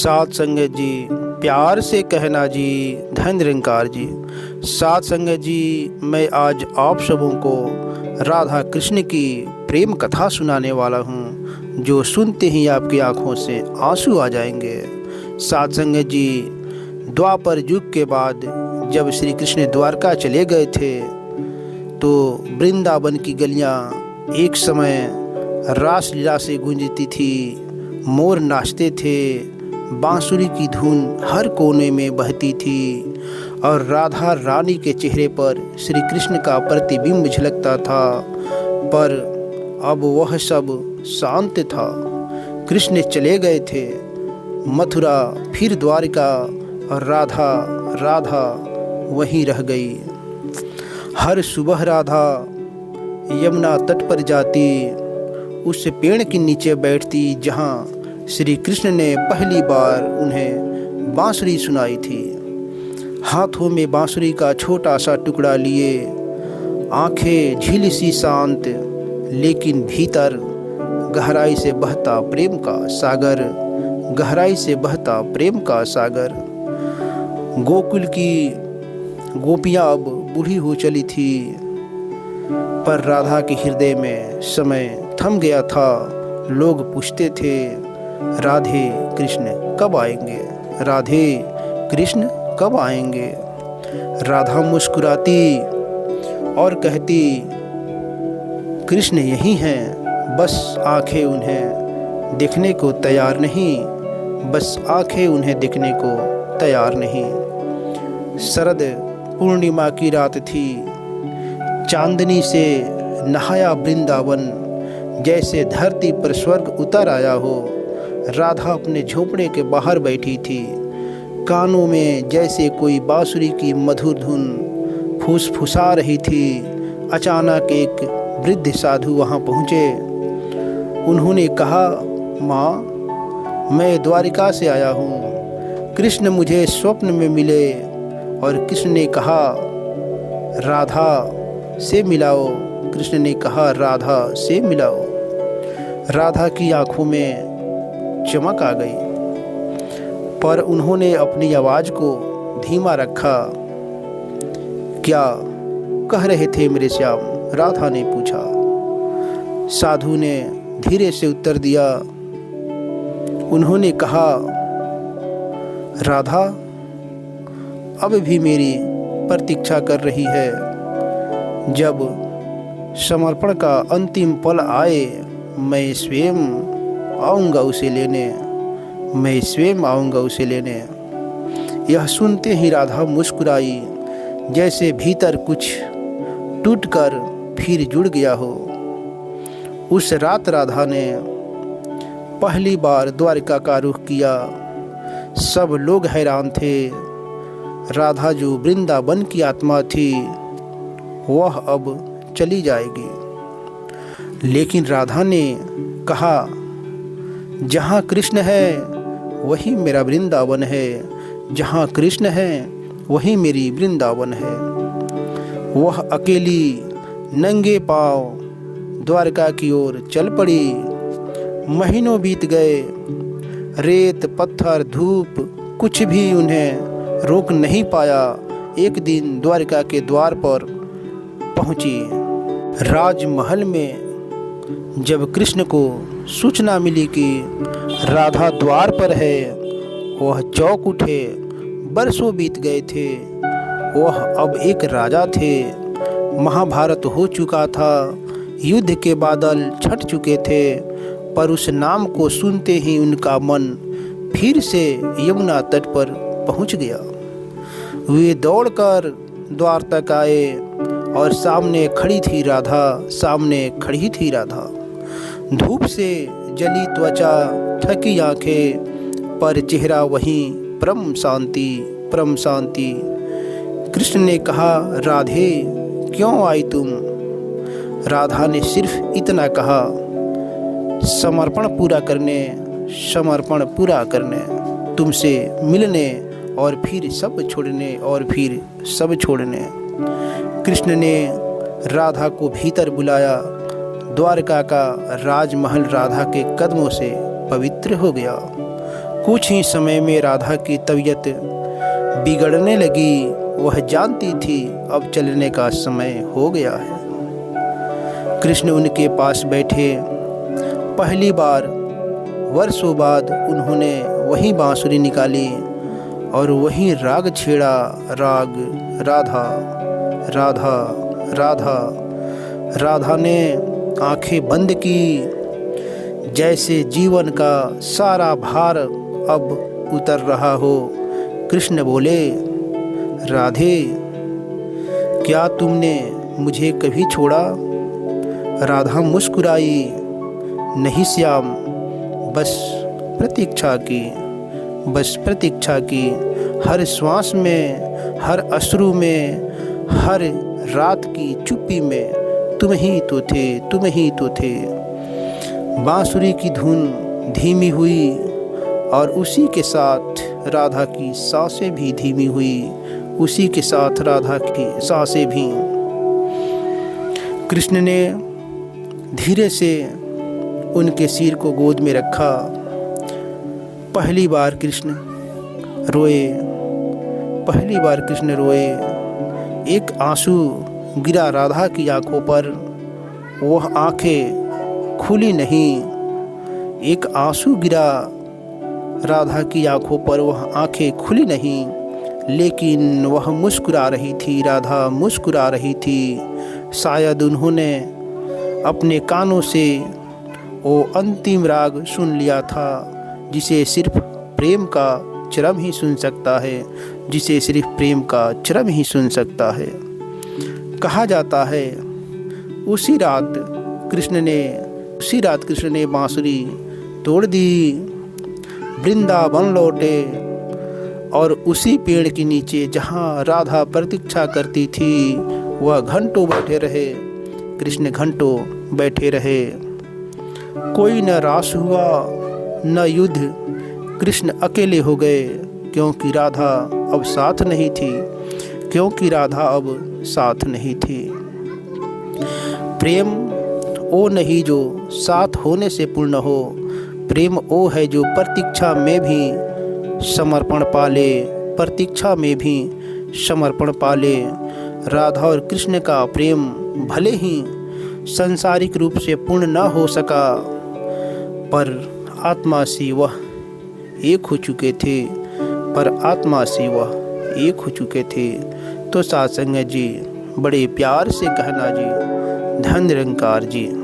साथ संगत जी, प्यार से कहना जी, धन निरंकार जी। साथ संगत जी, मैं आज आप सबों को राधा कृष्ण की प्रेम कथा सुनाने वाला हूँ, जो सुनते ही आपकी आंखों से आंसू आ जाएंगे। साथ संगत जी, द्वापर युग के बाद जब श्री कृष्ण द्वारका चले गए थे तो वृंदावन की गलियाँ एक समय रास लीला से गूंजती थी। मोर नाचते थे, बांसुरी की धुन हर कोने में बहती थी और राधा रानी के चेहरे पर श्री कृष्ण का प्रतिबिंब झलकता था। पर अब वह सब शांत था। कृष्ण चले गए थे मथुरा, फिर द्वारिका, और राधा राधा वहीं रह गई। हर सुबह राधा यमुना तट पर जाती, उस पेड़ के नीचे बैठती जहाँ श्री कृष्ण ने पहली बार उन्हें बांसुरी सुनाई थी। हाथों में बांसुरी का छोटा सा टुकड़ा लिए, आंखें झील सी शांत, लेकिन भीतर गहराई से बहता प्रेम का सागर, गहराई से बहता प्रेम का सागर। गोकुल की गोपियाँ अब बूढ़ी हो चली थी, पर राधा के हृदय में समय थम गया था। लोग पूछते थे, राधे कृष्ण कब आएंगे, राधे कृष्ण कब आएंगे। राधा मुस्कुराती और कहती, कृष्ण यही हैं, बस आंखें उन्हें देखने को तैयार नहीं, बस आंखें उन्हें देखने को तैयार नहीं। शरद पूर्णिमा की रात थी, चांदनी से नहाया वृंदावन, जैसे धरती पर स्वर्ग उतर आया हो। राधा अपने झोंपड़े के बाहर बैठी थी, कानों में जैसे कोई बांसुरी की मधुर धुन फुसफुसा रही थी। अचानक एक वृद्ध साधु वहां पहुंचे। उन्होंने कहा, माँ, मैं द्वारिका से आया हूँ, कृष्ण मुझे स्वप्न में मिले और कृष्ण ने कहा राधा से मिलाओ। कृष्ण ने कहा राधा से मिलाओ। राधा की आंखों में चमक आ गई, पर उन्होंने अपनी आवाज को धीमा रखा। क्या कह रहे थे मेरे श्याम, राधा ने पूछा। साधु ने धीरे से उत्तर दिया। उन्होंने कहा, राधा अब भी मेरी प्रतीक्षा कर रही है। जब समर्पण का अंतिम पल आए, मैं स्वयं आऊँगा उसे लेने, मैं स्वयं आऊँगा उसे लेने। यह सुनते ही राधा मुस्कुराई, जैसे भीतर कुछ टूटकर फिर जुड़ गया हो। उस रात राधा ने पहली बार द्वारिका का रुख किया। सब लोग हैरान थे। राधा जो वृंदावन की आत्मा थी, वह अब चली जाएगी। लेकिन राधा ने कहा, जहाँ कृष्ण है वही मेरा वृंदावन है, जहाँ कृष्ण है वही मेरी वृंदावन है। वह अकेली नंगे पांव द्वारका की ओर चल पड़ी। महीनों बीत गए, रेत पत्थर धूप कुछ भी उन्हें रोक नहीं पाया। एक दिन द्वारका के द्वार पर पहुंची। राजमहल में जब कृष्ण को सूचना मिली कि राधा द्वार पर है, वह चौंक उठे। बरसों बीत गए थे, वह अब एक राजा थे। महाभारत हो चुका था, युद्ध के बादल छट चुके थे, पर उस नाम को सुनते ही उनका मन फिर से यमुना तट पर पहुंच गया। वे दौड़कर द्वार तक आए और सामने खड़ी थी राधा, सामने खड़ी थी राधा। धूप से जली त्वचा, थकी आंखें, पर चेहरा वहीं, परम शांति, परम शांति। कृष्ण ने कहा, राधे क्यों आई तुम? राधा ने सिर्फ इतना कहा, समर्पण पूरा करने, समर्पण पूरा करने, तुमसे मिलने और फिर सब छोड़ने, और फिर सब छोड़ने। कृष्ण ने राधा को भीतर बुलाया। द्वारका का राजमहल राधा के कदमों से पवित्र हो गया। कुछ ही समय में राधा की तबीयत बिगड़ने लगी। वह जानती थी अब चलने का समय हो गया है। कृष्ण उनके पास बैठे। पहली बार वर्षों बाद उन्होंने वही बांसुरी निकाली और वही राग छेड़ा। राग राधा राधा राधा। राधा ने आंखें बंद की, जैसे जीवन का सारा भार अब उतर रहा हो। कृष्ण बोले, राधे, क्या तुमने मुझे कभी छोड़ा? राधा मुस्कुराई, नहीं श्याम, बस प्रतीक्षा की, बस प्रतीक्षा की। हर श्वास में, हर अश्रु में, हर रात की चुप्पी में तुम ही तो थे, तुम ही तो थे। बांसुरी की धुन धीमी हुई और उसी के साथ राधा की सांसें भी धीमी हुई, उसी के साथ राधा की सांसें भी। कृष्ण ने धीरे से उनके सिर को गोद में रखा। पहली बार कृष्ण रोए, पहली बार कृष्ण रोए। एक आंसू गिरा राधा की आंखों पर, वह आंखें खुली नहीं। एक आंसू गिरा राधा की आंखों पर, वह आंखें खुली नहीं, लेकिन वह मुस्कुरा रही थी। राधा मुस्कुरा रही थी। शायद उन्होंने अपने कानों से वो अंतिम राग सुन लिया था, जिसे सिर्फ प्रेम का चरम ही सुन सकता है, जिसे सिर्फ प्रेम का चरम ही सुन सकता है। कहा जाता है उसी रात कृष्ण ने बांसुरी तोड़ दी, वृंदावन लौटे और उसी पेड़ के नीचे जहाँ राधा प्रतीक्षा करती थी, वह घंटों बैठे रहे। कृष्ण घंटों बैठे रहे। कोई न रास हुआ न युद्ध। कृष्ण अकेले हो गए, क्योंकि राधा अब साथ नहीं थी, क्योंकि राधा अब साथ नहीं थी। प्रेम वो नहीं जो साथ होने से पूर्ण हो, प्रेम वो है जो प्रतीक्षा में भी समर्पण पाले, प्रतीक्षा में भी समर्पण पाले। राधा और कृष्ण का प्रेम भले ही सांसारिक रूप से पूर्ण न हो सका, पर आत्मा से वह एक हो चुके थे, पर आत्मा से वह एक हो चुके थे। तो साथ संगत जी, बड़े प्यार से कहना जी, धन निरंकार जी।